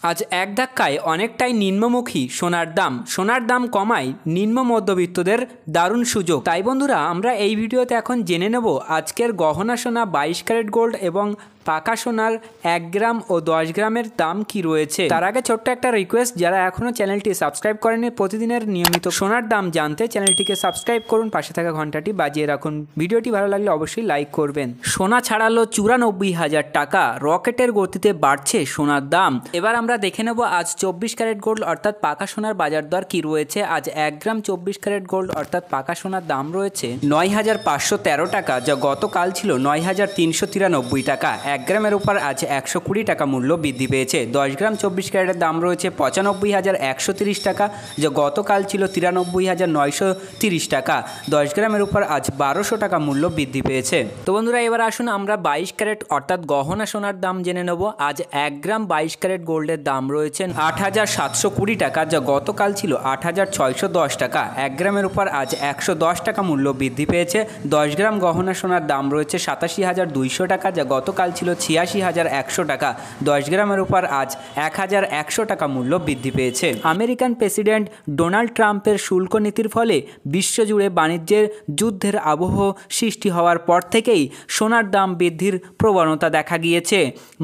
আজ এক ধাক্কায় অনেকটাই নিম্নমুখী সোনার দাম কমায় নিম্ন মধ্যবিত্তদের দারুণ সুযোগ। তাই বন্ধুরা, আমরা এই ভিডিওতে এখন জেনে নেব আজকের গহনা সোনা 22 ক্যারেট গোল্ড এবং পাকা সোনার 1 গ্রাম ও 10 গ্রামের দাম কি রয়েছে। তার আগে ছোট্ট একটা রিকোয়েস্ট, যারা এখনও চ্যানেলটি সাবস্ক্রাইব করেনি, প্রতিদিনের নিয়মিত সোনার দাম জানতে চ্যানেলটিকে সাবস্ক্রাইব করুন, পাশে থাকা ঘন্টাটি বাজিয়ে রাখুন। ভিডিওটি ভালো লাগলে অবশ্যই লাইক করবেন। সোনা ছাড়ালো 94,000 টাকা, রকেটের গতিতে বাড়ছে সোনার দাম। এবার আমরা দেখে নেব আজ 24 ক্যারেট গোল্ড অর্থাৎ পাকা সোনার বাজার দর কি রয়েছে। আজ 1 গ্রাম 24 ক্যারেট গোল্ড অর্থাৎ পাকা সোনার দাম রয়েছে 9,513 টাকা, যা গতকাল ছিল 9,393 টাকা। 1 গ্রামের উপর আজ 120 টাকা মূল্য বৃদ্ধি পেয়েছে। 10 গ্রাম 24 ক্যারেটের দাম রয়েছে 95,130 টাকা, যা গতকাল ছিল 93,930 টাকা। 10 গ্রামের উপর আজ 1200 টাকা মূল্য বৃদ্ধি পেয়েছে। তো বন্ধুরা, এবার আসুন আমরা 22 ক্যারেট অর্থাৎ গহনা সোনার দাম জেনে নেব। আজ 1 গ্রাম 22 ক্যারেট গোল্ডের দাম রয়েছে 8,720 টাকা, যা গতকাল ছিল 8,610 টাকা। 1 গ্রামের উপর আজ 110 টাকা মূল্য বৃদ্ধি পেয়েছে। 10 গ্রাম গহনা সোনার দাম রয়েছে 87,200 টাকা, যা গতকাল ছিল 86,100 টাকা। 10 গ্রামের উপর আজ 1,100 টাকা মূল্য বৃদ্ধি পেয়েছে। আমেরিকান প্রেসিডেন্ট ডোনাল্ড ট্রাম্পের শুল্ক নীতির ফলে বিশ্বজুড়ে বাণিজ্যের যুদ্ধের আবহ সৃষ্টি হওয়ার পর থেকেই সোনার দাম বৃদ্ধির প্রবণতা দেখা গিয়েছে।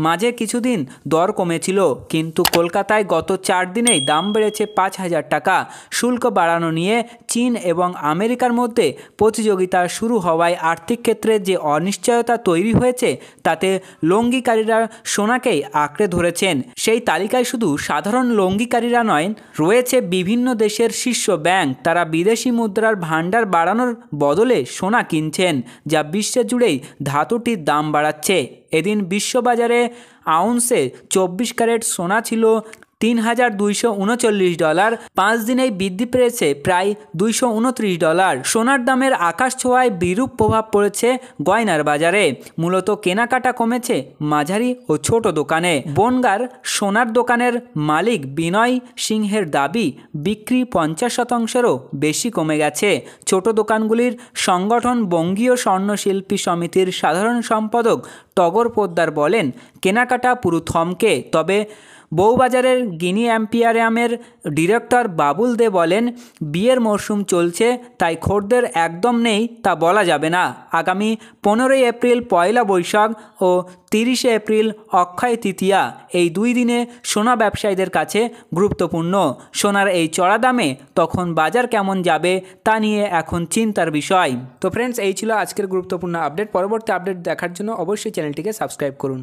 মাঝে কিছুদিন দর কমেছিল, কিন্তু কলকাতায় গত 4 দিনেই দাম বেড়েছে 5,000 টাকা। শুল্ক বাড়ানো নিয়ে চীন এবং আমেরিকার মধ্যে প্রতিযোগিতা শুরু হওয়ায় আর্থিক ক্ষেত্রে যে অনিশ্চয়তা তৈরি হয়েছে, তাতে লঙ্ঘিকারীরা সোনাকেই আঁকড়ে ধরেছেন। সেই তালিকায় শুধু সাধারণ লঙ্ঘিকারীরা নয়, রয়েছে বিভিন্ন দেশের শীর্ষ ব্যাংক। তারা বিদেশি মুদ্রার ভাণ্ডার বাড়ানোর বদলে সোনা কিনছেন, যা বিশ্বজুড়েই ধাতুটির দাম বাড়াচ্ছে। এদিন বিশ্ববাজারে আউন্সে 24 ক্যারেট সোনা ছিল $3,239। 5 দিনেই বৃদ্ধি পেয়েছে প্রায় $229। সোনার দামের আকাশ ছোঁয়ায় বিরূপ প্রভাব পড়েছে গয়নার বাজারে। মূলত কেনাকাটা কমেছে মাঝারি ও ছোট দোকানে। বনগাঁর সোনার দোকানের মালিক বিনয় সিংহের দাবি, বিক্রি 50%-রও বেশি কমে গেছে। ছোট দোকানগুলির সংগঠন বঙ্গীয় স্বর্ণশিল্পী সমিতির সাধারণ সম্পাদক টগর পোদ্দার বলেন, কেনাকাটা পুরো থমকে। তবে বউবাজারের গিনি এম্পিয়ারিয়ামের ডিরেক্টর বাবুল দে বলেন, বিয়ের মরশুম চলছে, তাই খদ্দের একদম নেই তা বলা যাবে না। আগামী 15 এপ্রিল পয়লা বৈশাখ ও 30 এপ্রিল অক্ষয় তৃতীয়া, এই 2 দিনে সোনা ব্যবসায়ীদের কাছে গুরুত্বপূর্ণ। সোনার এই চড়া দামে তখন বাজার কেমন যাবে তা নিয়ে এখন চিন্তার বিষয়। তো ফ্রেন্ডস, এই ছিল আজকের গুরুত্বপূর্ণ আপডেট। পরবর্তী আপডেট দেখার জন্য অবশ্যই চ্যানেলটিকে সাবস্ক্রাইব করুন।